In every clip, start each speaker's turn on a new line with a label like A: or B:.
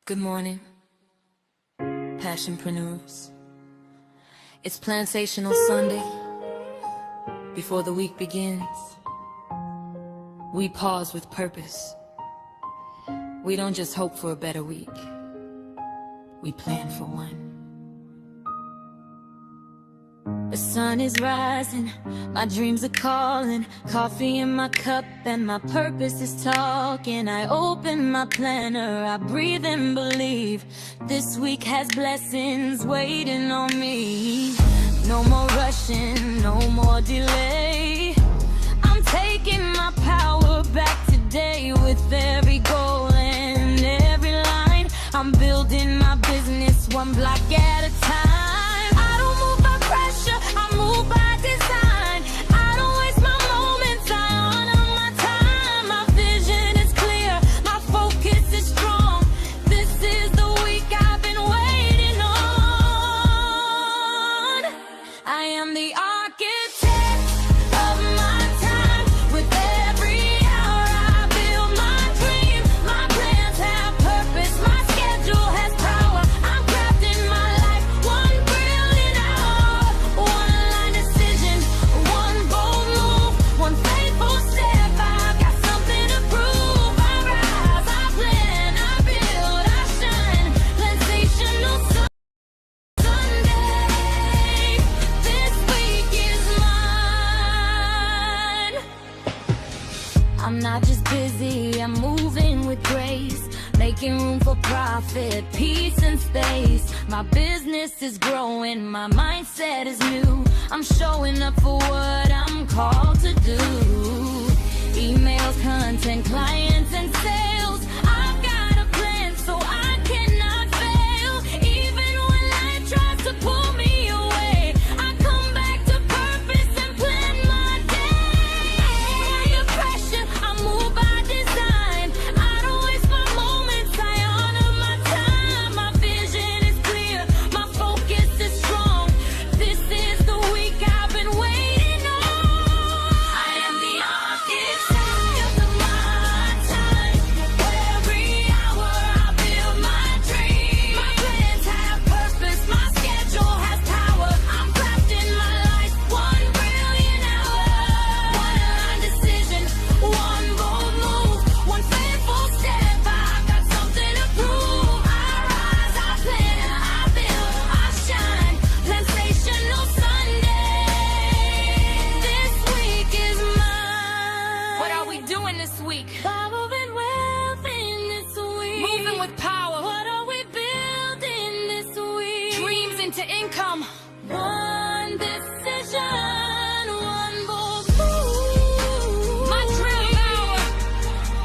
A: Good morning, passionpreneurs. It's Plansational Sunday. Before the week begins, we pause with purpose. We don't just hope for a better week, we plan for one. The sun is rising, my dreams are calling, coffee in my cup and my purpose is talking. I open my planner, I breathe and believe this week has blessings waiting on me. No more rushing, no more delay. I'm taking my power back today with every goal and every line. I'm building my business one block at a time. I don't move by pressure, I move by design. I don't waste my moments, I honor my time. My vision is clear, my focus is strong. This is the week I've been waiting on. I am the architect of my time. With every hour I build my dream. My plans have purpose, my schedule has power. I'm crafting my life one brilliant hour. One line decision, one bold move, one faithful step. I've got something to prove. I rise, I plan, I build, I shine. Plansational Sunday. This week is mine. I'm not just busy, I'm moving with grace, making room for profit, peace and space. My business is growing, my mindset is new. I'm showing up for what I'm called to do. Emails, content, clients and sales. I've got a plan so I cannot fail. Even when life tries to pull me away, I come back to purpose and plan my day. Under pressure, I move by design. I don't waste my moments, I honor my time. My vision is clear, my focus is strong. This is the week I've been waiting on. I am the architect of my time. Every hour I build my dream. My plans have purpose, my schedule has power. I'm crafting my life one brilliant hour. One line decision, one bold move, one faithful step. I've got something to prove. I rise, I plan, I build, I shine. Plansational Sunday. This week is mine. What are we doing this week? Following wealth in this week. Moving with power. What are we building this week? Dreams into income. One decision, one bold move. My dream hour.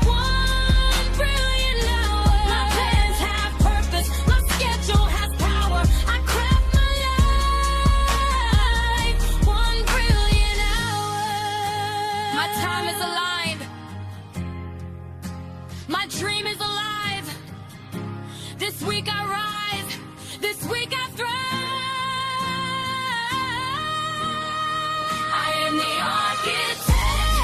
A: One brilliant hour. My plans have purpose, my schedule has power. I craft my life one brilliant hour. My time is aligned. My dream is alive. This week I rise. This week I thrive. I am the architect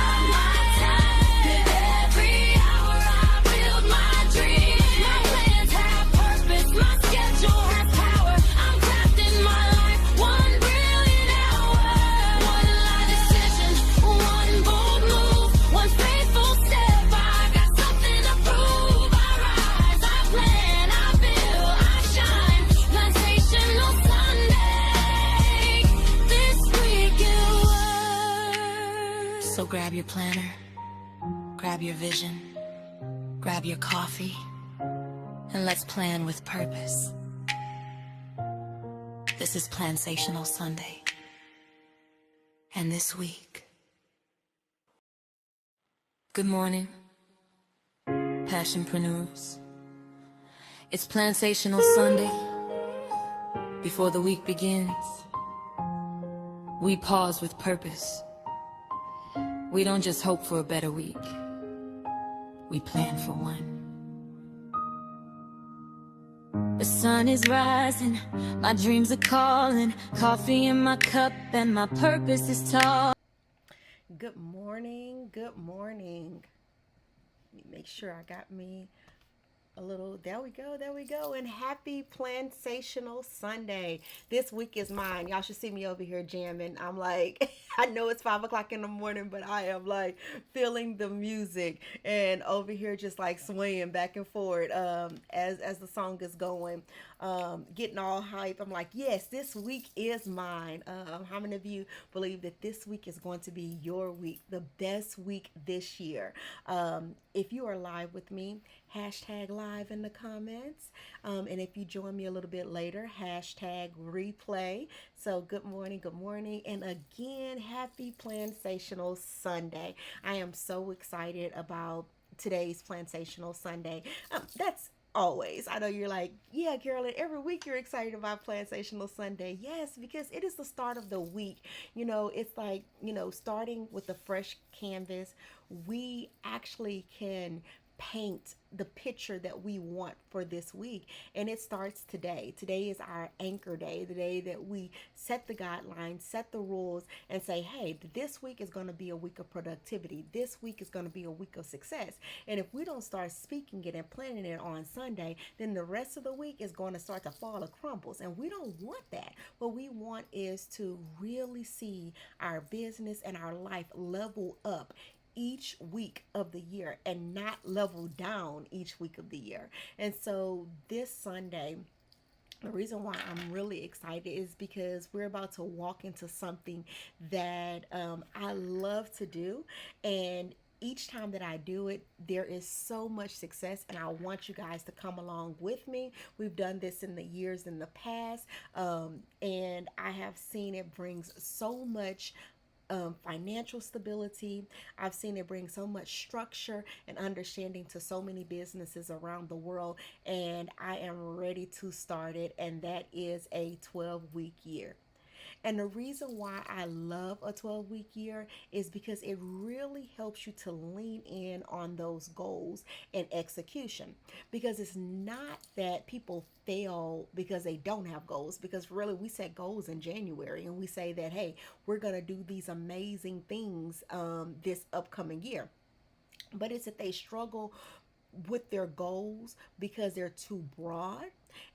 A: of my time. With every hour I build my dream. My plans have purpose, my schedule has power. I'm crafting my life one brilliant hour. One line decision, one bold move, one faithful step. I got something to prove. I rise, I plan, I build, I shine. Plansational Sunday. This week it works. So grab your planner, grab your vision, grab your coffee, and let's plan with purpose. This is Plansational Sunday. And this week. Good morning, passionpreneurs. It's Plansational Sunday. Before the week begins, we pause with purpose. We don't just hope for a better week, we plan for one. The sun is rising, my dreams are calling, coffee in my cup and my purpose is tall.
B: Good morning. Good morning. Let me make sure I got me a little There we go. There we go. And happy Plansational Sunday. This week is mine. Y'all should see me over here jamming. I'm like, I know it's 5 o'clock in the morning, but I am like feeling the music and over here just like swaying back and forth as the song is going, getting all hype. I'm like, yes, this week is mine. How many of you believe that this week is going to be your week, the best week this year? If you are live with me, hashtag live in the comments. And if you join me a little bit later, hashtag replay. So good morning, good morning. And again, happy Plansational Sunday. I am so excited about today's Plansational Sunday. That's always. I know you're like, yeah, Carolyn, every week you're excited about Plansational Sunday. Yes, because it is the start of the week. It's like, starting with a fresh canvas, we actually can paint the picture that we want for this week. And it starts today. Today is our anchor day, the day that we set the guidelines, set the rules, and say, hey, this week is going to be a week of productivity. This week is going to be a week of success. And if we don't start speaking it and planning it on Sunday, then the rest of the week is going to start to fall or crumbles. And we don't want that. What we want is to really see our business and our life level up each week of the year and not level down each week of the year. And so this Sunday, the reason why I'm really excited is because we're about to walk into something that I love to do. And each time that I do it, there is so much success, and I want you guys to come along with me. We've done this in the years in the past, and I have seen it brings so much financial stability. I've seen it bring so much structure and understanding to so many businesses around the world, and I am ready to start it, and that is a 12-week year. And the reason why I love a 12-week year is because it really helps you to lean in on those goals and execution. Because it's not that people fail because they don't have goals, because really we set goals in January and we say that, hey, we're going to do these amazing things this upcoming year. But it's that they struggle with their goals because they're too broad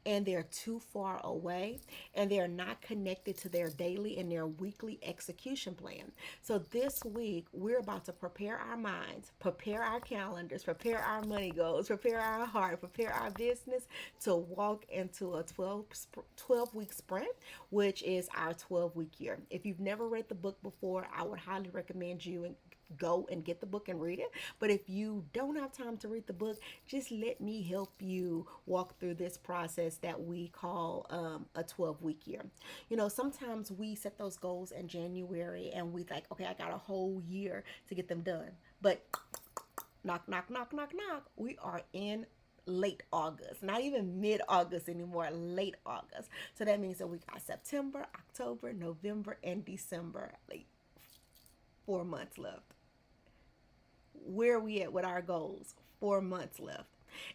B: and they're too far away and they're not connected to their daily and their weekly execution plan. So this week we're about to prepare our minds, prepare our calendars, prepare our money goals, prepare our heart, prepare our business to walk into a 12-week sprint, which is our 12-week year. If you've never read the book before, I would highly recommend you go and get the book and read it. But if you don't have time to read the book, just let me help you walk through this process that we call a 12-week year. Sometimes we set those goals in January and we think, okay, I got a whole year to get them done. But knock, knock, knock, knock, knock, we are in late August, not even mid-August anymore, late August. So that means that we got September, October, November, and December, like 4 months left. Where are we at with our goals? 4 months left.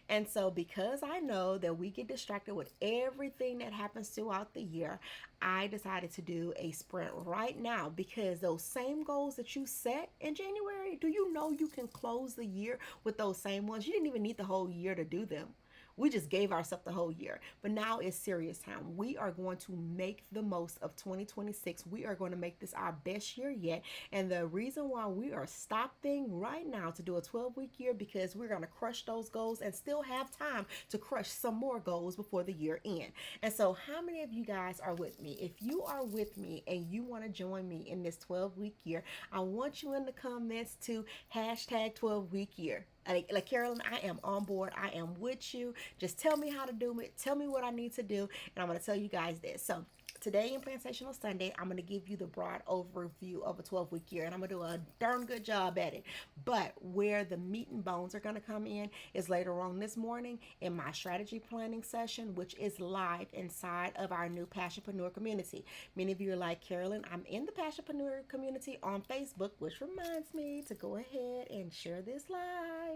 B: And so, because I know that we get distracted with everything that happens throughout the year, I decided to do a sprint right now, because those same goals that you set in January, do you know you can close the year with those same ones? You didn't even need the whole year to do them. We just gave ourselves the whole year. But now it's serious time. We are going to make the most of 2026. We are going to make this our best year yet. And the reason why we are stopping right now to do a 12-week year, because we're going to crush those goals and still have time to crush some more goals before the year end. And so how many of you guys are with me? If you are with me and you want to join me in this 12-week year, I want you in the comments to hashtag 12-week year. Like, Carolyn, I am on board. I am with you. Just tell me how to do it. Tell me what I need to do. And I'm going to tell you guys this. So today in Plansational Sunday, I'm going to give you the broad overview of a 12-week year. And I'm going to do a darn good job at it. But where the meat and bones are going to come in is later on this morning in my strategy planning session, which is live inside of our new Passionpreneur community. Many of you are like, Carolyn, I'm in the Passionpreneur community on Facebook, which reminds me to go ahead and share this live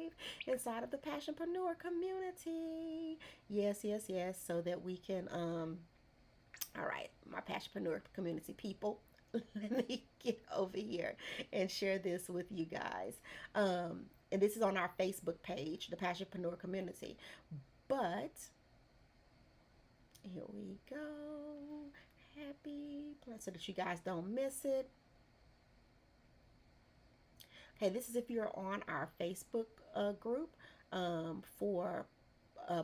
B: inside of the Passionpreneur community. Yes, yes, yes. So that we can, all right, my Passionpreneur community people, let me get over here and share this with you guys. And this is on our Facebook page, the Passionpreneur community. But here we go. Happy plan so that you guys don't miss it. Okay, this is if you're on our Facebook group for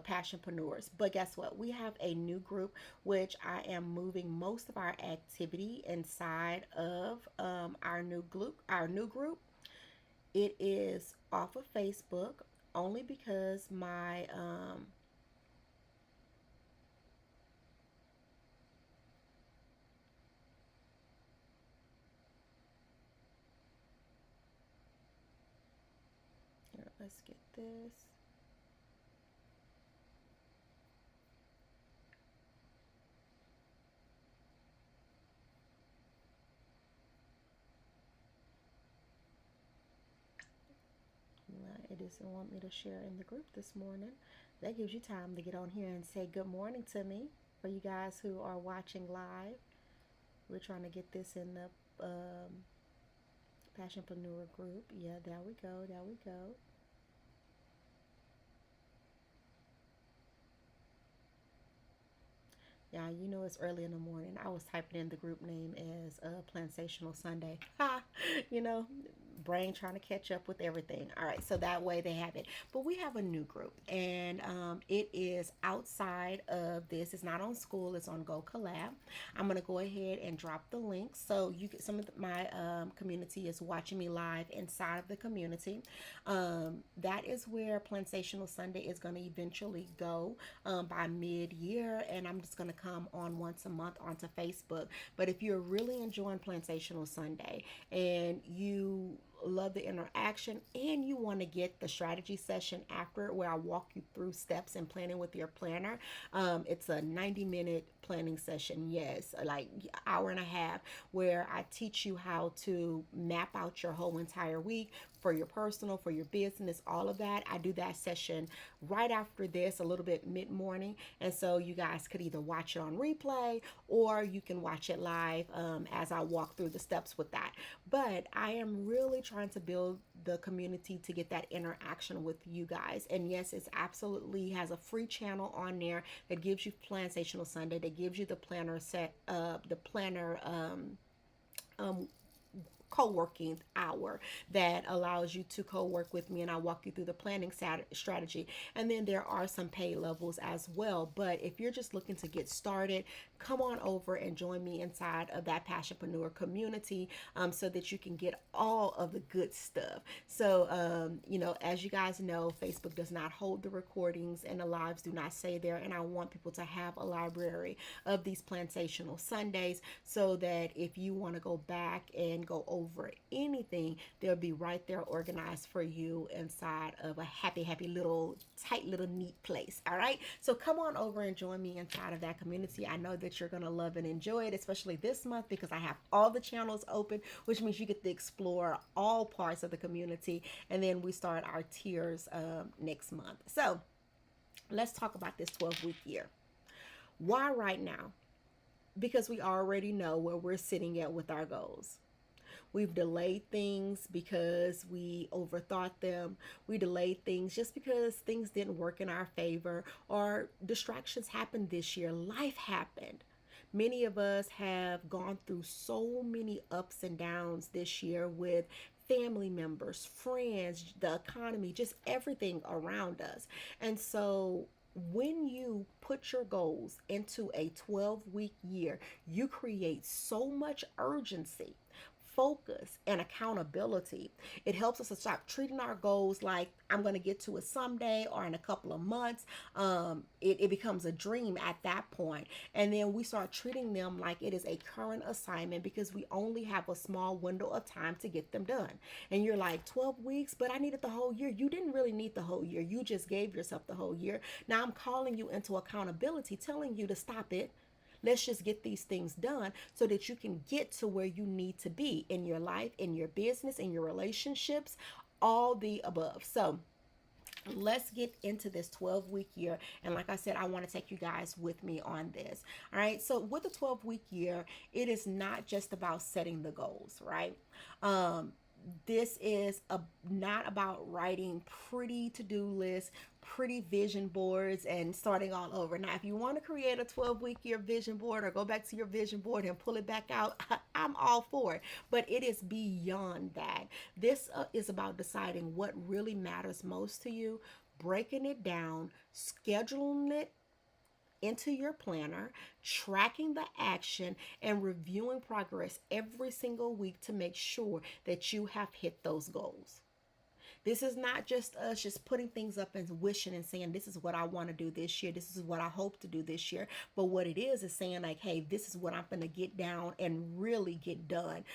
B: passionpreneurs. But guess what? We have a new group which I am moving most of our activity inside of our new group. It is off of Facebook only because my here, let's get this. It doesn't want me to share in the group this morning. That gives you time to get on here and say good morning to me. For you guys who are watching live, we're trying to get this in the Passionpreneur group. Yeah, there we go. There we go. Yeah, you know it's early in the morning. I was typing in the group name as Plansational Sunday. Ha! You know, brain trying to catch up with everything. All right, so that way they have it. But we have a new group, and it is outside of this. It's not on school. It's on Go Collab. I'm gonna go ahead and drop the link so you get some of my community is watching me live inside of the community. That is where Plansational Sunday is going to eventually go by mid-year, and I'm just going to come on once a month onto Facebook. But if you're really enjoying Plansational Sunday and you love the interaction and you want to get the strategy session after where I walk you through steps and planning with your planner, it's a 90-minute planning session. Yes, like hour and a half, where I teach you how to map out your whole entire week for your personal, for your business, all of that. I do that session right after this, a little bit mid-morning, and so you guys could either watch it on replay or you can watch it live as I walk through the steps with that. But I am really trying to build the community to get that interaction with you guys. And yes, it's absolutely has a free channel on there that gives you Plansational Sunday, that gives you the planner set, the planner co-working hour that allows you to co-work with me, and I walk you through the planning strategy. And then there are some paid levels as well. But if you're just looking to get started, come on over and join me inside of that Passionpreneur community so that you can get all of the good stuff. So, you know, as you guys know, Facebook does not hold the recordings and the lives do not stay there. And I want people to have a library of these Plansational Sundays so that if you want to go back and go over anything, they'll be right there organized for you inside of a happy little tight little neat place. All right, so come on over and join me inside of that community. I know that you're gonna love and enjoy it, especially this month, because I have all the channels open, which means you get to explore all parts of the community. And then we start our tiers next month. So let's talk about this 12-week year. Why right now? Because we already know where we're sitting at with our goals. We've delayed things because we overthought them. We delayed things just because things didn't work in our favor, or distractions happened this year. Life happened. Many of us have gone through so many ups and downs this year with family members, friends, the economy, just everything around us. And so when you put your goals into a 12-week year, you create so much urgency, focus, and accountability. It helps us to stop treating our goals like I'm going to get to it someday or in a couple of months. It becomes a dream at that point. And then we start treating them like it is a current assignment because we only have a small window of time to get them done. And you're like, 12 weeks, but I needed the whole year. You didn't really need the whole year. You just gave yourself the whole year. Now I'm calling you into accountability, telling you to stop it. Let's just get these things done so that you can get to where you need to be in your life, in your business, in your relationships, all the above. So let's get into this 12-week year. And like I said, I want to take you guys with me on this. All right. So with the 12-week year, it is not just about setting the goals, right? This is not about writing pretty to-do lists, pretty vision boards and starting all over. Now, if you want to create a 12-week year vision board or go back to your vision board and pull it back out, I'm all for it. But it is beyond that. This is about deciding what really matters most to you, breaking it down, scheduling it into your planner, tracking the action, and reviewing progress every single week to make sure that you have hit those goals. This is not just us just putting things up and wishing and saying, this is what I want to do this year. This is what I hope to do this year. But what it is saying like, hey, this is what I'm going to get down and really get done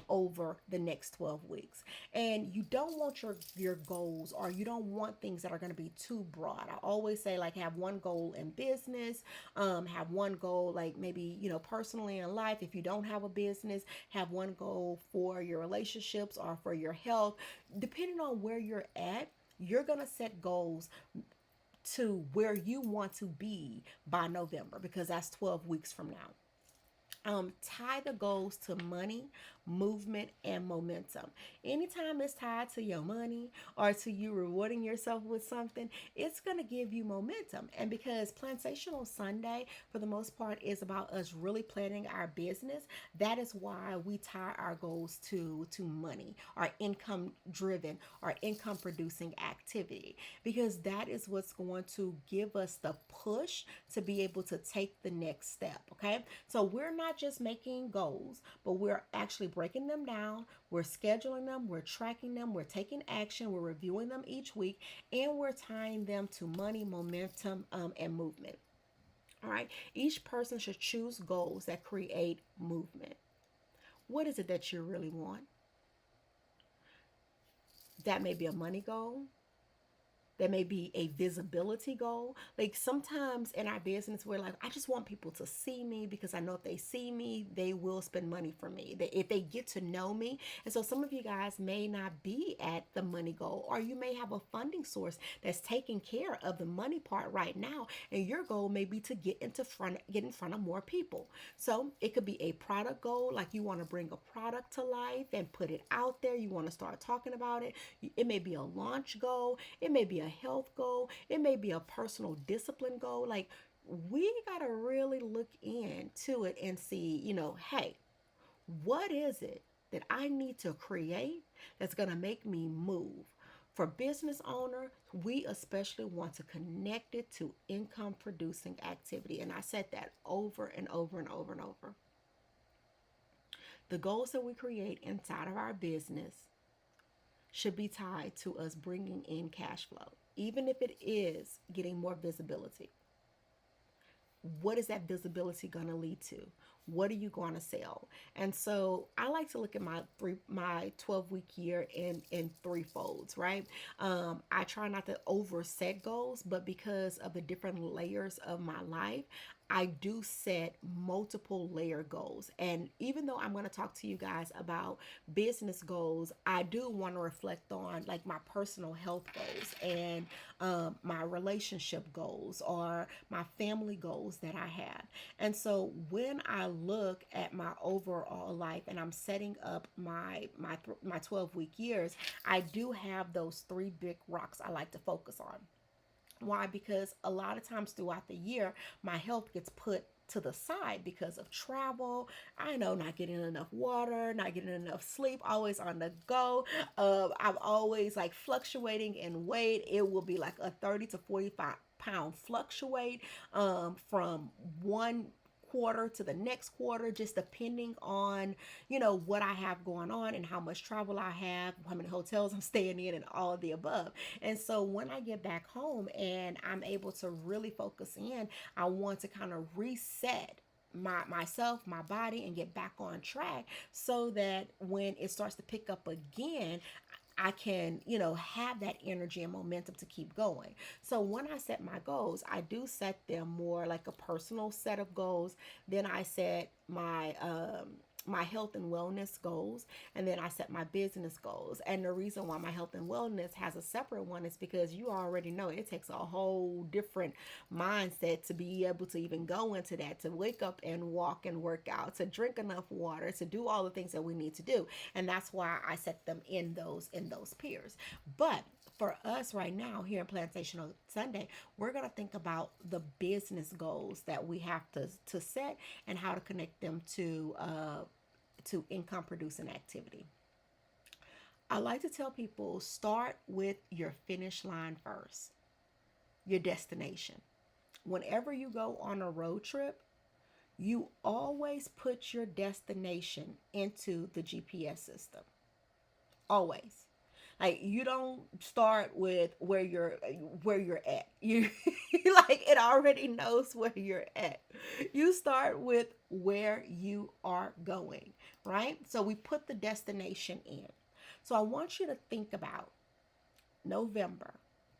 B: over the next 12 weeks. And you don't want your goals, or you don't want things that are going to be too broad. I always say, like, have one goal in business, have one goal, like maybe, personally in life. If you don't have a business, have one goal for your relationships or for your health. Depending on where you're at, you're going to set goals to where you want to be by November, because that's 12 weeks from now. Tie the goals to money, movement, and momentum. Anytime it's tied to your money or to you rewarding yourself with something, it's going to give you momentum. And because Plansational Sunday, for the most part, is about us really planning our business, that is why we tie our goals to money, our income driven, our income producing activity, because that is what's going to give us the push to be able to take the next step. Okay, so we're not just making goals, but we're actually breaking them down, we're scheduling them, we're tracking them, we're taking action, we're reviewing them each week, and we're tying them to money, momentum, and movement. All right, each person should choose goals that create movement. What is it that you really want? That may be a money goal. That may be a visibility goal. Like, sometimes in our business, we're like, I just want people to see me, because I know if they see me, they will spend money for me. If they get to know me. And so some of you guys may not be at the money goal, or you may have a funding source that's taking care of the money part right now. And your goal may be to get in front of more people. So it could be a product goal, like you want to bring a product to life and put it out there. You want to start talking about it. It may be a launch goal. It may be a health goal. It may be a personal discipline goal. Like, we got to really look into it and see, hey, what is it that I need to create that's going to make me move? For business owner, we especially want to connect it to income producing activity. And I said that over and over and over and over. The goals that we create inside of our business should be tied to us bringing in cash flow, even if it is getting more visibility. What is that visibility going to lead to? What are you going to sell? And so I like to look at my 12-week year in three folds, right? I try not to overset goals, but because of the different layers of my life, I do set multiple layer goals. And even though I'm going to talk to you guys about business goals, I do want to reflect on, like, my personal health goals and my relationship goals or my family goals that I have. And so when I look at my overall life and I'm setting up my 12-week years, I do have those three big rocks I like to focus on. Why? Because a lot of times throughout the year, my health gets put to the side because of travel. I know, not getting enough water, not getting enough sleep, always on the go. I'm always like fluctuating in weight. It will be like a 30 to 45-pound fluctuate from one quarter to the next quarter, just depending on, what I have going on and how much travel I have, how many hotels I'm staying in, and all of the above. And so when I get back home and I'm able to really focus in, I want to kind of reset myself, my body, and get back on track so that when it starts to pick up again, I can, have that energy and momentum to keep going. So when I set my goals, I do set them more like a personal set of goals. Then I set my health and wellness goals, and then I set my business goals. And the reason why my health and wellness has a separate one is because you already know it takes a whole different mindset to be able to even go into that, to wake up and walk and work out, to drink enough water, to do all the things that we need to do. And that's why I set them in those peers. But For us right now here in Plansational Sunday, we're going to think about the business goals that we have to set and how to connect them to income producing activity. I like to tell people start with your finish line first, your destination. Whenever you go on a road trip, you always put your destination into the GPS system. Always. Like you don't start with where you're at. You like it already knows where you're at. You start with where you are going, right? So we put the destination in. So I want you to think about November,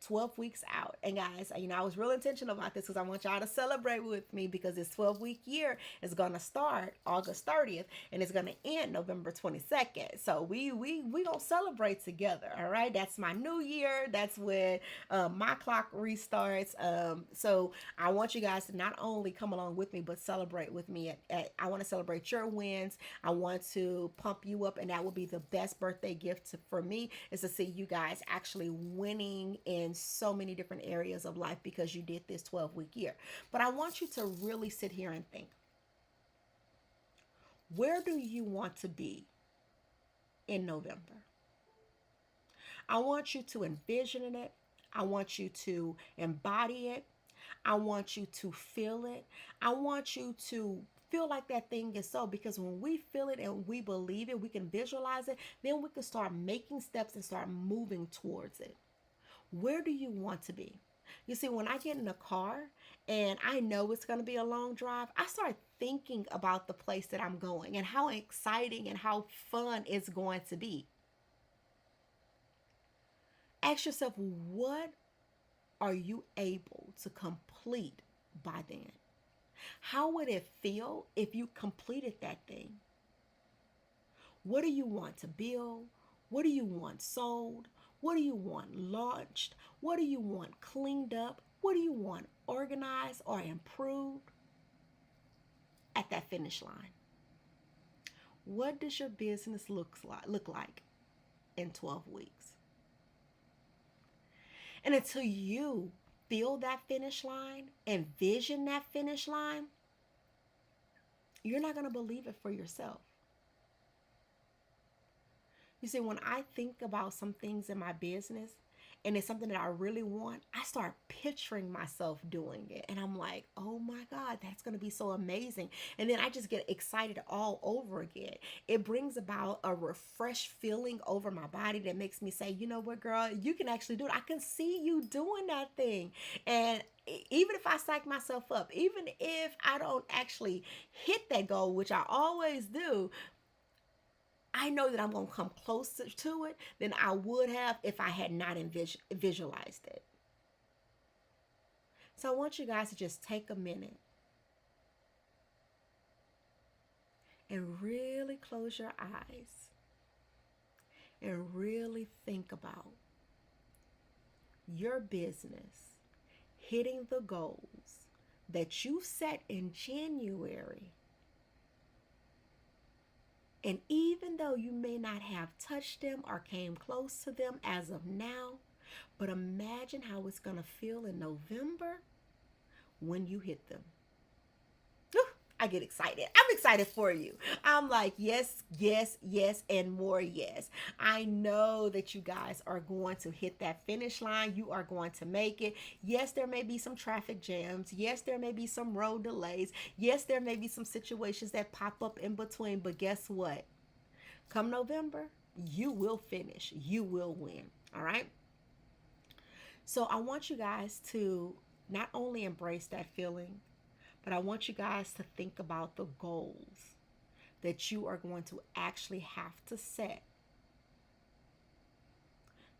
B: 12 weeks out. And guys, I was real intentional about this because I want y'all to celebrate with me because this 12-week year is going to start August 30th and it's going to end November 22nd. So we going to celebrate together, all right? That's my new year. That's when my clock restarts. So I want you guys to not only come along with me, but celebrate with me. I want to celebrate your wins. I want to pump you up, and that will be the best birthday gift for me is to see you guys actually winning in so many different areas of life because you did this 12-week year. But I want you to really sit here and think, where do you want to be in November? I want you to envision it. I want you to embody it. I want you to feel it. I want you to feel like that thing is so, because when we feel it and we believe it, we can visualize it, then we can start making steps and start moving towards it. Where do you want to be? You see, when I get in a car and I know it's going to be a long drive, I start thinking about the place that I'm going and how exciting and how fun it's going to be. Ask yourself, what are you able to complete by then? How would it feel if you completed that thing? What do you want to build? What do you want sold? What do you want launched? What do you want cleaned up? What do you want organized or improved at that finish line? What does your business look like in 12 weeks? And until you feel that finish line, envision that finish line, you're not going to believe it for yourself. You see, when I think about some things in my business and it's something that I really want, I start picturing myself doing it. And I'm like, oh my God, that's going to be so amazing. And then I just get excited all over again. It brings about a refreshed feeling over my body that makes me say, you know what, girl, you can actually do it. I can see you doing that thing. And even if I psych myself up, even if I don't actually hit that goal, which I always do, I know that I'm going to come closer to it than I would have if I had not visualized it. So I want you guys to just take a minute and really close your eyes and really think about your business hitting the goals that you set in January. And even though you may not have touched them or came close to them as of now, but imagine how it's going to feel in November when you hit them. I get excited. I'm excited for you. I'm like, yes, yes, yes, and more yes. I know that you guys are going to hit that finish line. You are going to make it. Yes, there may be some traffic jams. Yes, there may be some road delays. Yes, there may be some situations that pop up in between. But guess what? Come November, you will finish. You will win. All right? So I want you guys to not only embrace that feeling, but I want you guys to think about the goals that you are going to actually have to set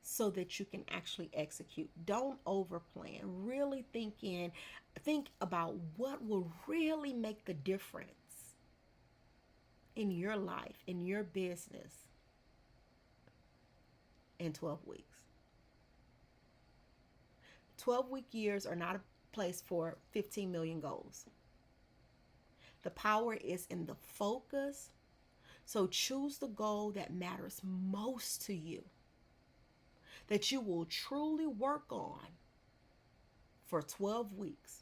B: so that you can actually execute. Don't overplan. Really think about what will really make the difference in your life, in your business in 12 weeks. 12-week years are not a place for 15 million goals. The power is in the focus. So choose the goal that matters most to you, that you will truly work on for 12 weeks.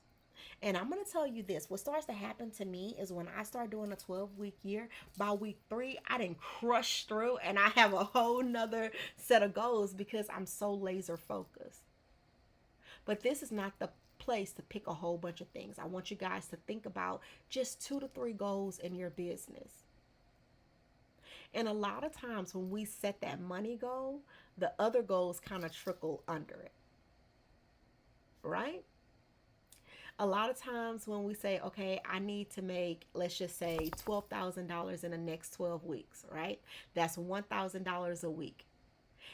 B: And I'm going to tell you this, what starts to happen to me is when I start doing a 12-week year, by week 3, I didn't crush through and I have a whole nother set of goals because I'm so laser focused. But this is not the place to pick a whole bunch of things. I want you guys to think about just 2 to 3 goals in your business. And a lot of times when we set that money goal, the other goals kind of trickle under it. Right? A lot of times when we say, okay, I need to make, let's just say $12,000 in the next 12 weeks, right? That's $1,000 a week.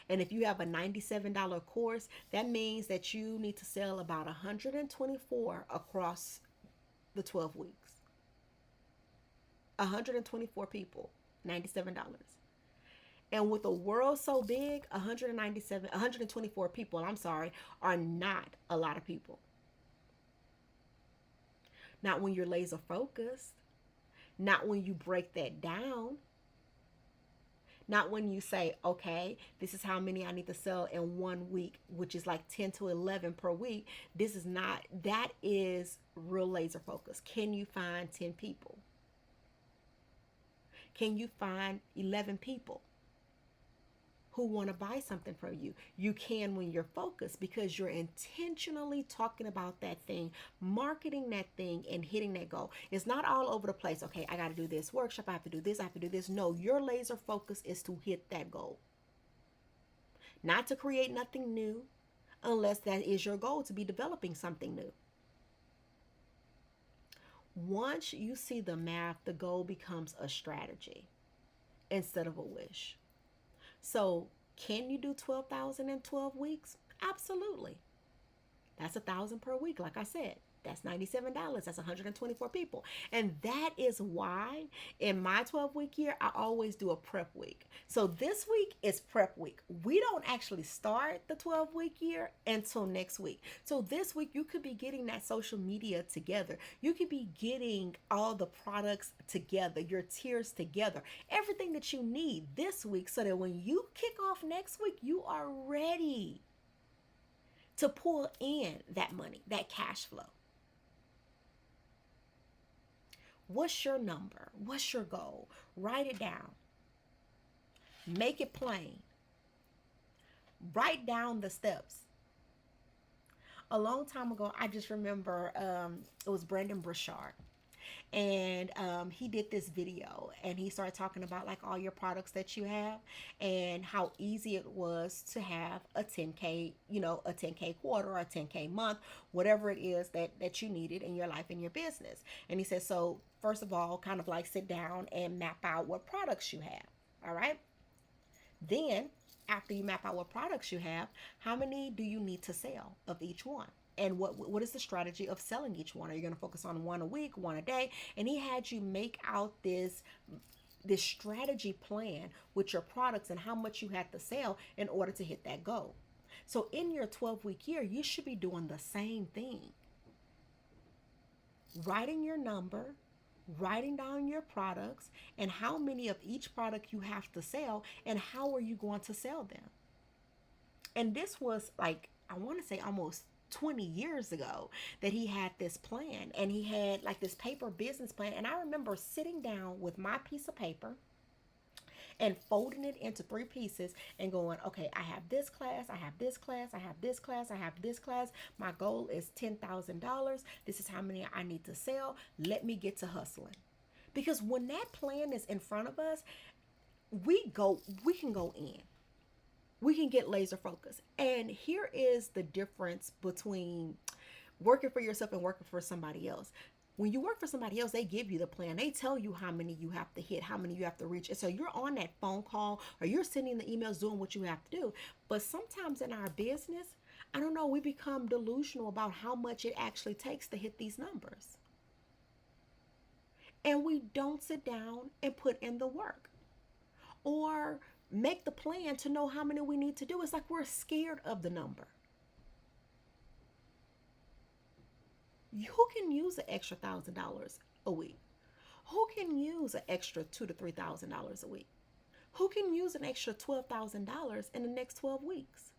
B: And if you have a $97 course, that means that you need to sell about 124 across the 12 weeks. 124 people, $97. And with the world so big, 124 people, are not a lot of people. Not when you're laser focused. Not when you break that down. Not when you say, okay, this is how many I need to sell in 1 week, which is like 10 to 11 per week. That is real laser focus. Can you find 10 people? Can you find 11 people who want to buy something from you? You can when you're focused because you're intentionally talking about that thing, marketing that thing, and hitting that goal. It's not all over the place. Okay, I got to do this workshop. I have to do this. I have to do this. No, your laser focus is to hit that goal. Not to create nothing new unless that is your goal, to be developing something new. Once you see the math, the goal becomes a strategy instead of a wish. So can you do 12,000 in 12 weeks? Absolutely. That's $1,000 per week. Like I said, that's $97. That's 124 people. And that is why in my 12-week year, I always do a prep week. So this week is prep week. We don't actually start the 12-week year until next week. So this week, you could be getting that social media together. You could be getting all the products together, your tiers together, everything that you need this week so that when you kick off next week, you are ready to pull in that money, that cash flow. What's your number? What's your goal? Write it down. Make it plain. Write down the steps. A long time ago, I just remember it was Brandon Burchard. And he did this video and he started talking about like all your products that you have and how easy it was to have a 10K, a 10K quarter or a 10K month, whatever it is that you needed in your life and your business. And he said, so first of all, kind of like sit down and map out what products you have. All right. Then after you map out what products you have, how many do you need to sell of each one? And what is the strategy of selling each one? Are you going to focus on one a week, one a day? And he had you make out this strategy plan with your products and how much you had to sell in order to hit that goal. So in your 12-week year, you should be doing the same thing. Writing your number, writing down your products, and how many of each product you have to sell, and how are you going to sell them? And this was like, I want to say almost 20 years ago that he had this plan, and he had like this paper business plan. And I remember sitting down with my piece of paper and folding it into 3 pieces and going, okay, I have this class, I have this class, I have this class, I have this class. My goal is $10,000. This is how many I need to sell. Let me get to hustling. Because when that plan is in front of us, we can go in. We can get laser focused. And here is the difference between working for yourself and working for somebody else. When you work for somebody else, they give you the plan. They tell you how many you have to hit, how many you have to reach. And so you're on that phone call or you're sending the emails, doing what you have to do. But sometimes in our business, I don't know, we become delusional about how much it actually takes to hit these numbers. And we don't sit down and put in the work or make the plan to know how many we need to do. It's like we're scared of the number. Who can use an extra $1,000 a week? Who can use an extra $2,000 to $3,000 a week? Who can use an extra $12,000 in the next 12 weeks?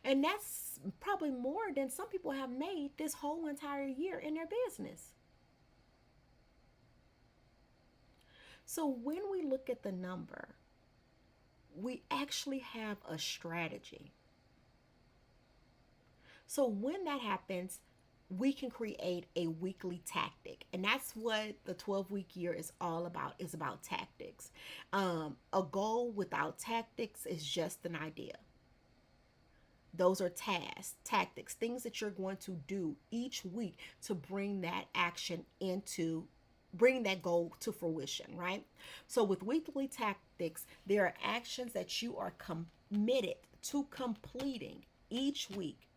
B: And that's probably more than some people have made this whole entire year in their business. So when we look at the number, we actually have a strategy. So when that happens, we can create a weekly tactic, and that's what the 12-week year is all about. Is about tactics. A goal without tactics is just an idea. Those are tasks, tactics, things that you're going to do each week to bring that action into bring that goal to fruition, right? So with weekly tactics, there are actions that you are committed to completing each week.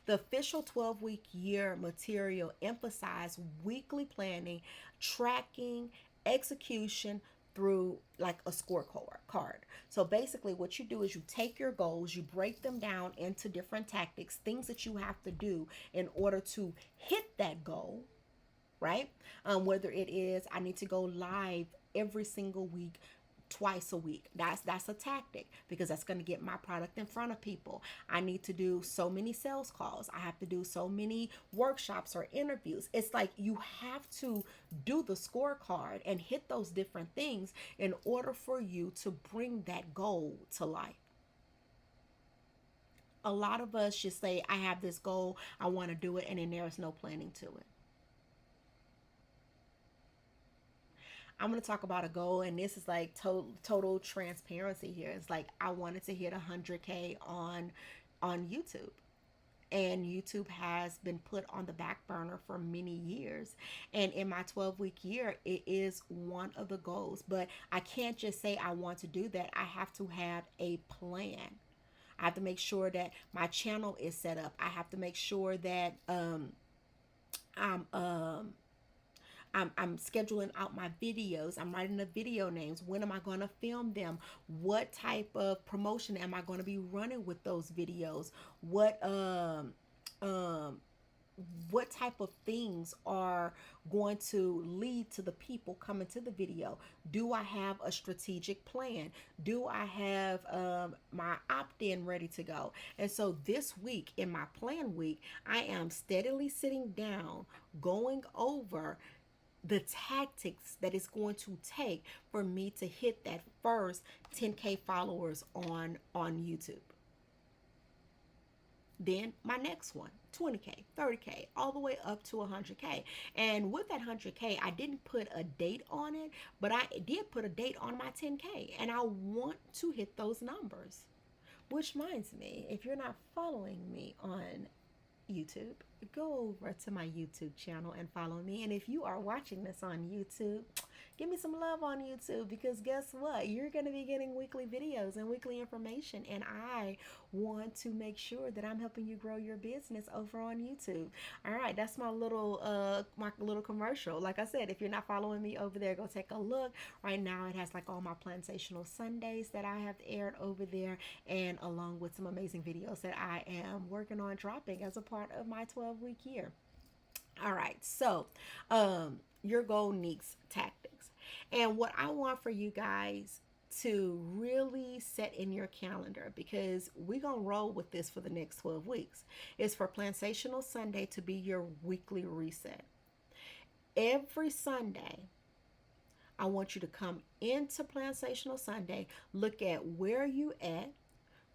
B: The official 12-week year material emphasize weekly planning, tracking, execution through like a scorecard. So basically what you do is you take your goals, you break them down into different tactics, things that you have to do in order to hit that goal, right? Whether it is I need to go live every single week, twice a week. That's a tactic because that's going to get my product in front of people. I need to do so many sales calls. I have to do so many workshops or interviews. It's like you have to do the scorecard and hit those different things in order for you to bring that goal to life. A lot of us just say, I have this goal, I want to do it, and then there is no planning to it. I'm going to talk about a goal, and this is like total transparency here. It's like I wanted to hit 100K on YouTube. And YouTube has been put on the back burner for many years. And in my 12-week year, it is one of the goals. But I can't just say I want to do that. I have to have a plan. I have to make sure that my channel is set up. I have to make sure that I'm scheduling out my videos. I'm writing the video names. When am I going to film them? What type of promotion am I going to be running with those videos? What type of things are going to lead to the people coming to the video? Do I have a strategic plan? Do I have my opt-in ready to go? And so this week, in my plan week, I am steadily sitting down, going over the tactics that it's going to take for me to hit that first 10K followers on YouTube. Then my next one, 20K, 30K, all the way up to 100K. And with that 100K, I didn't put a date on it, but I did put a date on my 10K. And I want to hit those numbers. Which reminds me, if you're not following me on YouTube, go over to my YouTube channel and follow me. And if you are watching this on YouTube, give me some love on YouTube, because guess what? You're going to be getting weekly videos and weekly information, and I want to make sure that I'm helping you grow your business over on YouTube. All right, that's my little commercial. Like I said, if you're not following me over there, go take a look. Right now it has like all my Plansational Sundays that I have aired over there, and along with some amazing videos that I am working on dropping as a part of my 12-week year. All right, so your goal needs tactics. And what I want for you guys to really set in your calendar, because we're going to roll with this for the next 12 weeks, is for Plansational Sunday to be your weekly reset. Every Sunday, I want you to come into Plansational Sunday, look at where you at,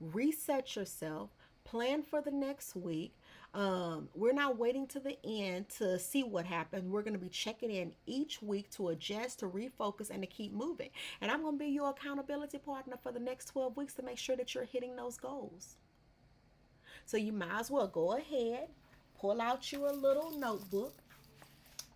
B: reset yourself, plan for the next week. We're not waiting to the end to see what happened. We're going to be checking in each week to adjust, to refocus, and to keep moving. And I'm going to be your accountability partner for the next 12 weeks to make sure that you're hitting those goals. So you might as well go ahead, pull out your little notebook,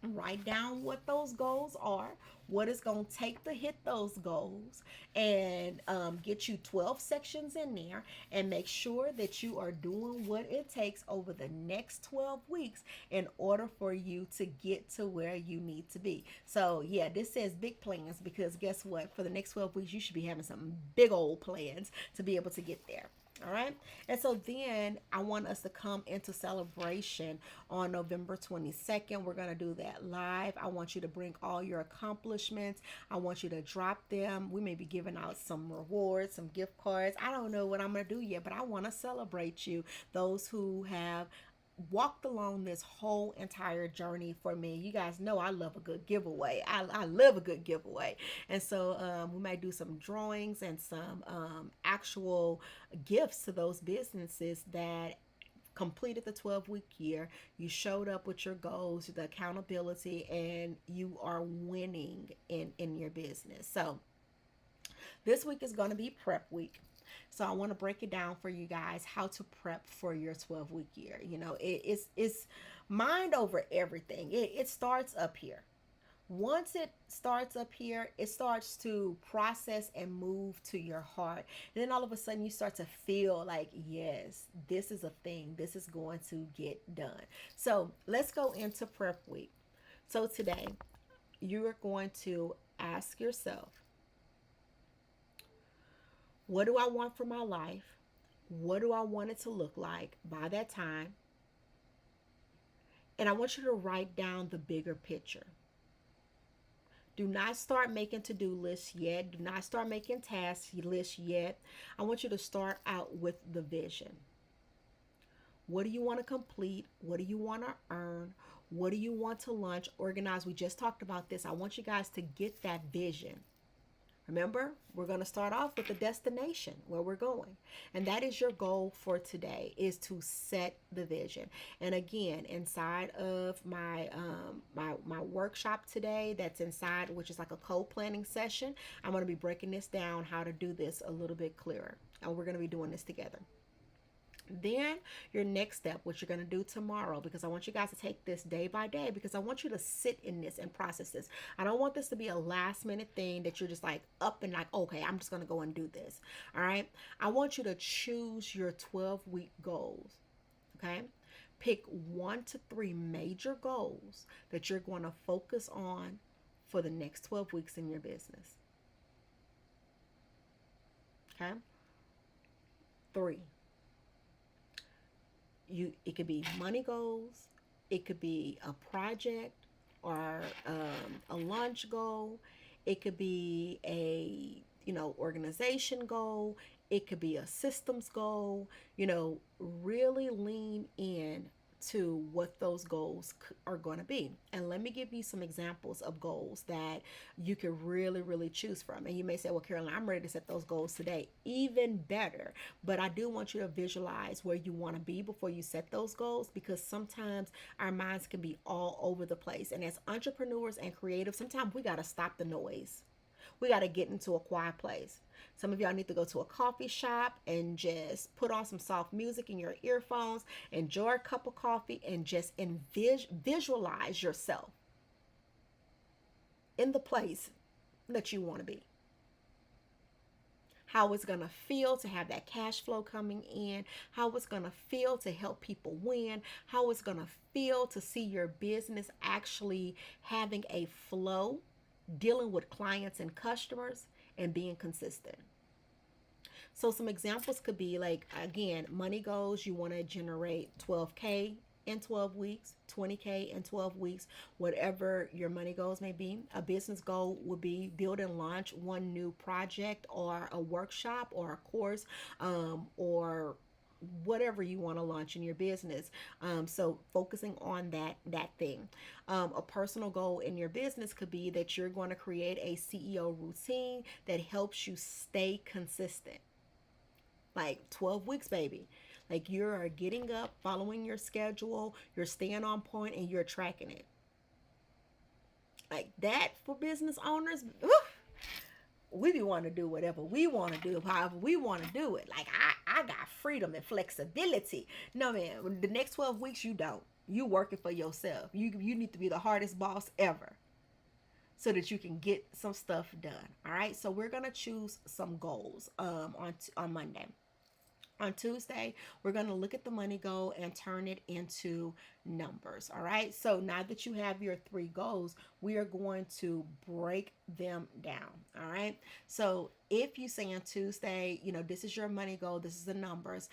B: write down what those goals are, what it's going to take to hit those goals, and get you 12 sections in there, and make sure that you are doing what it takes over the next 12 weeks in order for you to get to where you need to be. So yeah, this says big plans, because guess what? For the next 12 weeks, you should be having some big old plans to be able to get there. All right. And so then I want us to come into celebration on November 22nd. We're going to do that live. I want you to bring all your accomplishments. I want you to drop them. We may be giving out some rewards, some gift cards. I don't know what I'm going to do yet, but I want to celebrate you. Those who have walked along this whole entire journey for me. You guys know I love a good giveaway. I love a good giveaway. And so we might do some drawings and some actual gifts to those businesses that completed the 12-week year. You showed up with your goals, the accountability, and you are winning in your business. So this week is going to be prep week. So I want to break it down for you guys how to prep for your 12-week year. You know, it's mind over everything. It starts up here. Once it starts up here, it starts to process and move to your heart. And then all of a sudden you start to feel like, yes, this is a thing. This is going to get done. So let's go into prep week. So today you are going to ask yourself, what do I want for my life? What do I want it to look like by that time? And I want you to write down the bigger picture. Do not start making to-do lists yet. Do not start making task lists yet. I want you to start out with the vision. What do you want to complete? What do you want to earn? What do you want to launch, organize? We just talked about this. I want you guys to get that vision. Remember, we're going to start off with the destination, where we're going. And that is your goal for today, is to set the vision. And again, inside of my my workshop today, that's inside, which is like a co-planning session, I'm going to be breaking this down, how to do this a little bit clearer. And we're going to be doing this together. Then your next step, what you're going to do tomorrow, because I want you guys to take this day by day, because I want you to sit in this and process this. I don't want this to be a last minute thing that you're just like up and like, okay, I'm just going to go and do this. All right. I want you to choose your 12-week goals. Okay. Pick 1 to 3 major goals that you're going to focus on for the next 12 weeks in your business. Okay. 3. It could be money goals, it could be a project or a launch goal, it could be a organization goal, it could be a systems goal. Really lean in to what those goals are going to be. And let me give you some examples of goals that you can really choose from. And you may say, well, Carolyn, I'm ready to set those goals today. Even better. But I do want you to visualize where you want to be before you set those goals, because sometimes our minds can be all over the place. And as entrepreneurs and creatives, sometimes we got to stop the noise. We got to get into a quiet place. Some of y'all need to go to a coffee shop and just put on some soft music in your earphones, enjoy a cup of coffee, and just visualize yourself in the place that you want to be. How it's going to feel to have that cash flow coming in, how it's going to feel to help people win, how it's going to feel to see your business actually having a flow, dealing with clients and customers, and being consistent. So some examples could be like, again, money goals. You want to generate 12K in 12 weeks, 20K in 12 weeks, whatever your money goals may be. A business goal would be build and launch 1 new project or a workshop or a course, or whatever you want to launch in your business. So focusing on that thing. A personal goal in your business could be that you're going to create a CEO routine that helps you stay consistent. Like 12 weeks, baby. Like you are getting up, following your schedule, you're staying on point, and you're tracking it. Like that for business owners. We be wanting to do whatever we want to do, however we want to do it. Like I got freedom and flexibility. No, man, the next 12 weeks you don't. You working for yourself. You need to be the hardest boss ever, so that you can get some stuff done. All right. So we're gonna choose some goals on Monday. On Tuesday, we're going to look at the money goal and turn it into numbers. All right. So now that you have your three goals, we are going to break them down. All right. So if you say on Tuesday, this is your money goal, this is the numbers,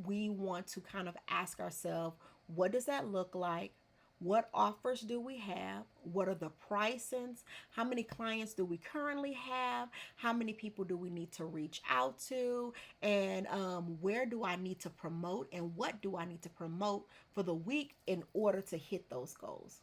B: we want to kind of ask ourselves, what does that look like? What offers do we have? What are the pricings? How many clients do we currently have? How many people do we need to reach out to? And where do I need to promote? And what do I need to promote for the week in order to hit those goals?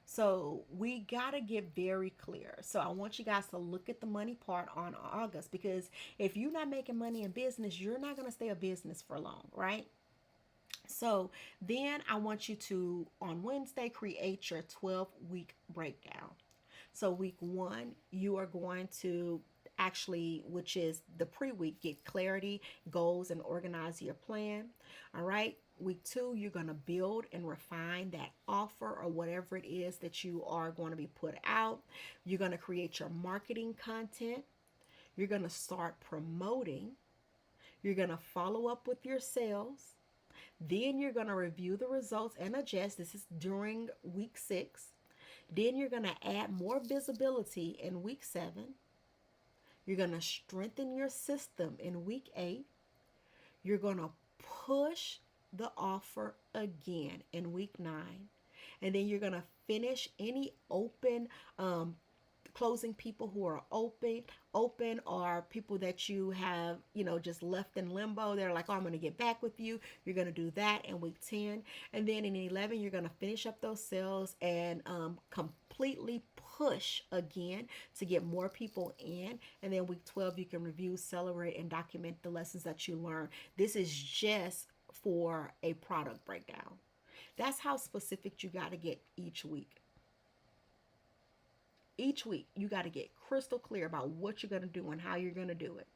B: So we got to get very clear. So I want you guys to look at the money part on August, because if you're not making money in business, you're not going to stay a business for long, right? So then I want you to, on Wednesday, create your 12-week breakdown. So week 1, you are going to actually, which is the pre-week, get clarity, goals, and organize your plan. All right. Week 2, you're going to build and refine that offer or whatever it is that you are going to be put out. You're going to create your marketing content. You're going to start promoting. You're going to follow up with your sales. Then you're going to review the results and adjust. This is during week 6. Then you're going to add more visibility in week 7. You're going to strengthen your system in week 8. You're going to push the offer again in week 9. And then you're going to finish any open closing people who are open or people that you have, just left in limbo. They're like, oh, I'm going to get back with you. You're going to do that in week 10. And then in 11, you're going to finish up those sales and completely push again to get more people in. And then week 12, you can review, celebrate, and document the lessons that you learn. This is just for a product breakdown. That's how specific you got to get each week. Each week, you got to get crystal clear about what you're going to do and how you're going to do it.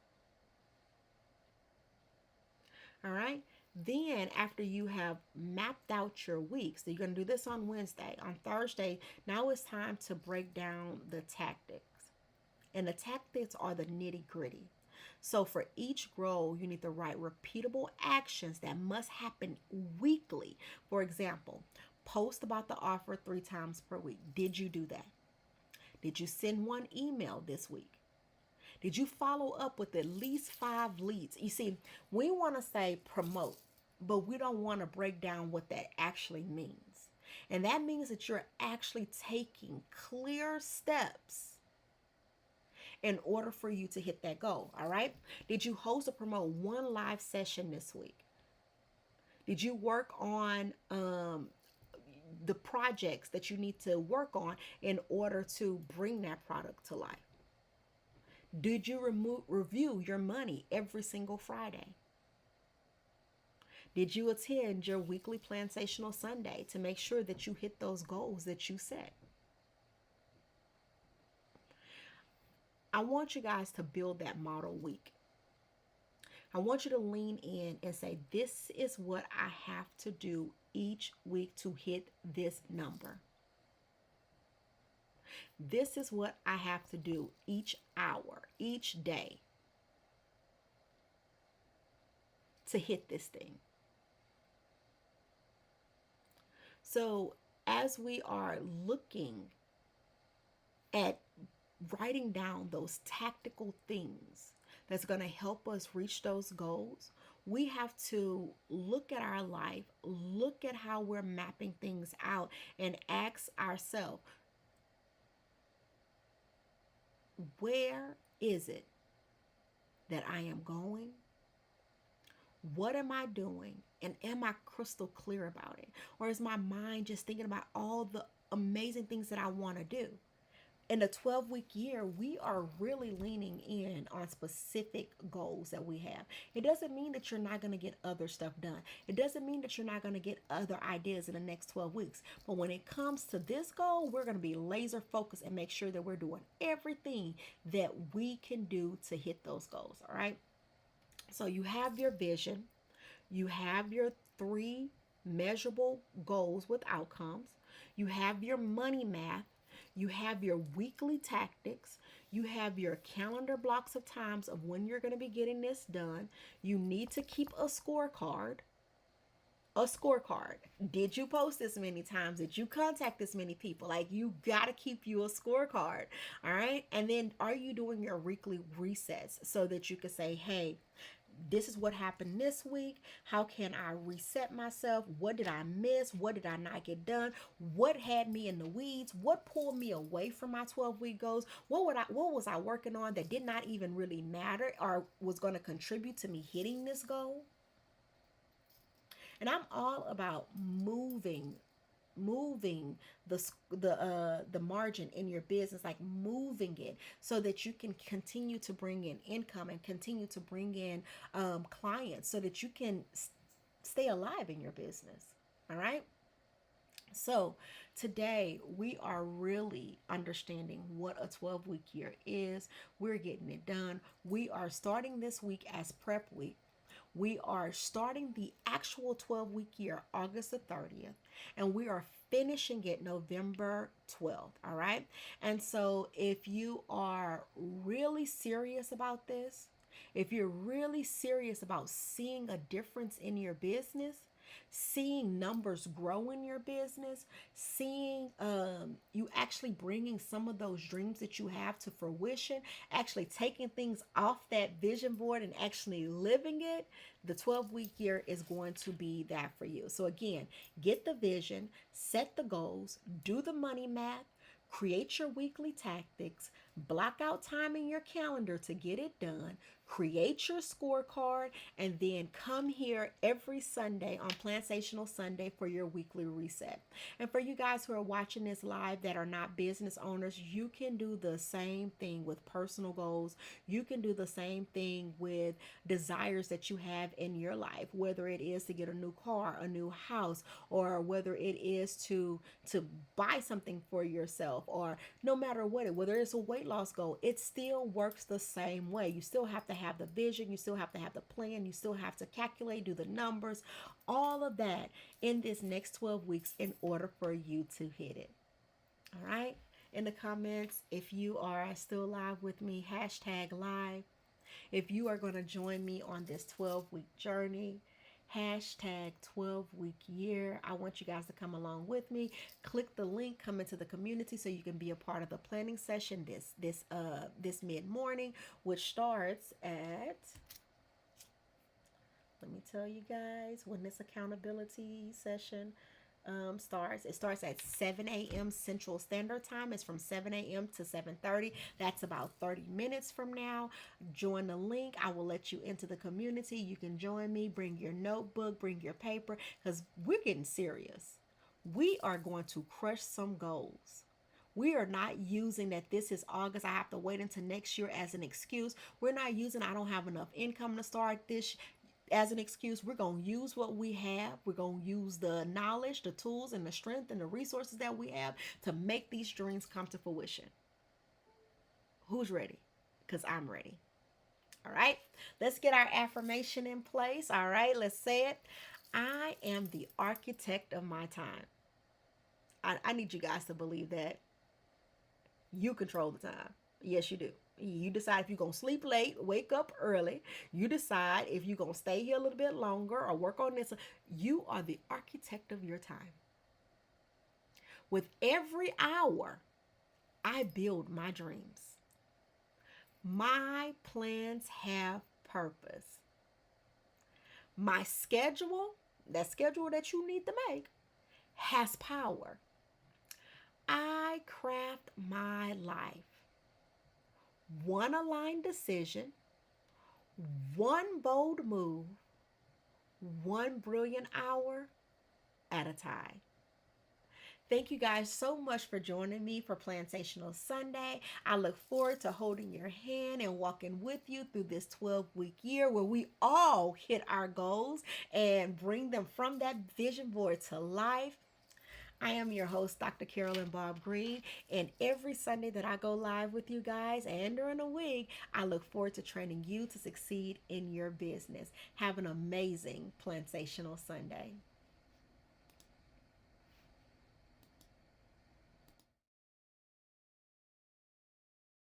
B: All right. Then after you have mapped out your weeks, so you're going to do this on Wednesday. On Thursday, now it's time to break down the tactics. And the tactics are the nitty gritty. So for each goal, you need to write repeatable actions that must happen weekly. For example, post about the offer 3 times per week. Did you do that? Did you send one email this week? Did you follow up with at least 5 leads? You see, we want to say promote, but we don't want to break down what that actually means. And that means that you're actually taking clear steps in order for you to hit that goal. All right. Did you host or promote 1 live session this week? Did you work on the projects that you need to work on in order to bring that product to life? Did you review your money every single Friday? Did you attend your weekly Plansational Sunday to make sure that you hit those goals that you set? I want you guys to build that model week. I want you to lean in and say, this is what I have to do each week to hit this number. This is what I have to do each hour, each day to hit this thing. So as we are looking at writing down those tactical things that's going to help us reach those goals, we have to look at our life, look at how we're mapping things out, and ask ourselves, where is it that I am going? What am I doing? And am I crystal clear about it? Or is my mind just thinking about all the amazing things that I want to do? In the 12-week year, we are really leaning in on specific goals that we have. It doesn't mean that you're not going to get other stuff done. It doesn't mean that you're not going to get other ideas in the next 12 weeks. But when it comes to this goal, we're going to be laser focused and make sure that we're doing everything that we can do to hit those goals. All right. So you have your vision. You have your 3 measurable goals with outcomes. You have your money math. You have your weekly tactics. You have your calendar blocks of times of when you're going to be getting this done. You need to keep a scorecard. A scorecard. Did you post this many times? Did you contact this many people? Like, you got to keep you a scorecard. All right. And then are you doing your weekly resets so that you can say, hey, this is what happened this week. How can I reset myself? What did I miss? What did I not get done? What had me in the weeds? What pulled me away from my 12-week goals? What was I working on that did not even really matter or was going to contribute to me hitting this goal? And I'm all about moving the margin in your business, like moving it so that you can continue to bring in income and continue to bring in clients so that you can stay alive in your business. All right. So today we are really understanding what a 12-week year is. We're getting it done. We are starting this week as prep week. We are starting the actual 12-week year August the 30th, and we are finishing it November 12th. All right. And so if you are really serious about this, if you're really serious about seeing a difference in your business, seeing numbers grow in your business, seeing you actually bringing some of those dreams that you have to fruition, actually taking things off that vision board and actually living it, the 12-week year is going to be that for you. So again, get the vision, set the goals, do the money math, create your weekly tactics, block out time in your calendar to get it done, create your scorecard, and then come here every Sunday on Plansational Sunday for your weekly reset. And for you guys who are watching this live that are not business owners, you can do the same thing with personal goals. You can do the same thing with desires that you have in your life, whether it is to get a new car, a new house, or whether it is to buy something for yourself, or no matter what, whether it's a weight loss goal, it still works the same way. You still have to have the vision, you still have to have the plan, you still have to calculate, do the numbers, all of that in this next 12 weeks in order for you to hit it. All right. In the comments, if you are still live with me, hashtag live. If you are going to join me on this 12-week journey, hashtag 12-week year. I want you guys to come along with me. Click the link, come into the community so you can be a part of the planning session this mid-morning, which starts at, let me tell you guys when this accountability session starts. It starts at 7 a.m. Central Standard Time. It's from 7 a.m. to 7:30. That's about 30 minutes from now. Join the link. I will let you into the community. You can join me. Bring your notebook, bring your paper, because we're getting serious. We are going to crush some goals. We are not using that this is August, I have to wait until next year as an excuse. We're not using I don't have enough income to start this as an excuse. We're going to use what we have. We're going to use the knowledge, the tools, and the strength and the resources that we have to make these dreams come to fruition. Who's ready? Because I'm ready. All right. Let's get our affirmation in place. All right. Let's say it. I am the architect of my time. I need you guys to believe that you control the time. Yes, you do. You decide if you're going to sleep late, wake up early. You decide if you're going to stay here a little bit longer or work on this. You are the architect of your time. With every hour, I build my dreams. My plans have purpose. My schedule, that schedule that you need to make, has power. I craft my life. One aligned decision, one bold move, one brilliant hour at a time. Thank you guys so much for joining me for Plansational Sunday. I look forward to holding your hand and walking with you through this 12-week year where we all hit our goals and bring them from that vision board to life. I am your host, Dr. Carolyn Bobb-Green, and every Sunday that I go live with you guys and during the week, I look forward to training you to succeed in your business. Have an amazing Plansational Sunday.